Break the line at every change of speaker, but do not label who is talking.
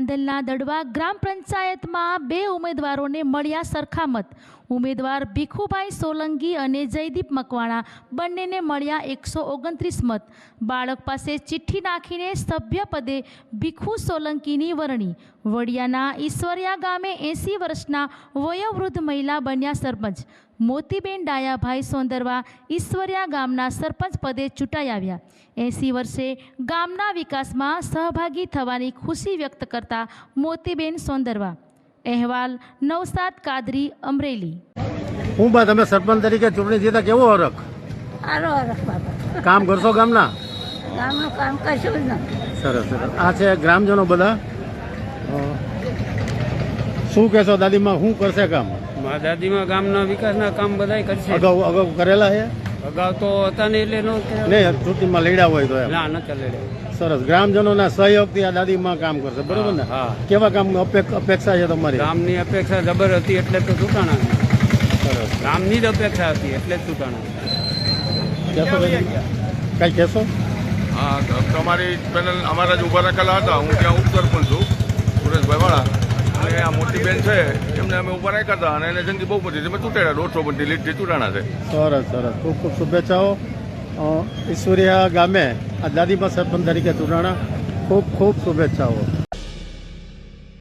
બાંદલના દડવા ગ્રામ પંચાયતમાં 2 ઉમેદવારોને મળ્યા સરખા મત। ઉમેદવાર ભીખુભાઈ સોલંકી અને જયદીપ મકવાણા બંનેને મળ્યા 129 મત। બાળક પાસે ચિઠ્ઠી નાખીને સભ્યપદે ભીખુ સોલંકીની વરણી। વડિયાના ઈશ્વરિયા ગામે 80 વર્ષના વયોવૃદ્ધ મહિલા બન્યા સરપંચ। મોતીબેન ડાયાભાઈ સોંદરવા ઈશ્વરિયા ગામના સરપંચ પદે ચૂંટાઈ આવ્યા। 80 વર્ષે ગામના વિકાસમાં સહભાગી થવાની ખુશી વ્યક્ત કરતા મોતીબેન સોંદરવા। અહેવાલ નવસાદ કાદરી, અમરેલી।
હું બા તમે સરપંચ તરીકે ચૂંટણી જીતા કેવો હરખ?
સારો હરખ બાબા।
કામ કરશો ગામના?
ગામનું કામ કશું જ નથી।
સરસ સરસ। આ છે ગ્રામજનો બધા। શું કહેશો દાદીમાં, શું કરશે કામ?
મારા દાદીમાં ગામના વિકાસના કામ બધા કરશે।
અગાઉ કરેલા છે?
અગાઉ તો હતા ને એટલે
નહીં, ચૂંટણીમાં લડ્યા હોય તો એમ?
ના નતા લડે।
સરસ। ગ્રામજનોના સહયોગથી આ દાદીમાં કામ કરશે, બરોબર ને?
હા।
કેવા કામની અપેક્ષા છે તમારી?
ગામની અપેક્ષા જબર હતી એટલે તો ચૂંટાણા।
સરસ।
ગામની જ અપેક્ષા હતી એટલે જ ચૂંટાણા।
કહેશો કાંઈ કહેશો?
હા, તમારી પેનલ અમારા જ ઊભા રાખેલા હતા। હું ત્યાં ઉપસરપંચ છું, સુરેશભાઈ વાળા, અને આ મોટી બેન છે એમને અમે ઊભા રાખ્યા હતા અને એને જંગી બહુ બધી અમે ચૂંટાડ્યા, 150 લીટથી ચૂંટાણા છે।
સરસ સરસ। ખૂબ ખૂબ શુભેચ્છાઓ। ઈશ્વરિયા ગામે આ દાદીમાં સરપંચ તરીકે ચૂંટાણા, ખૂબ ખૂબ શુભેચ્છાઓ।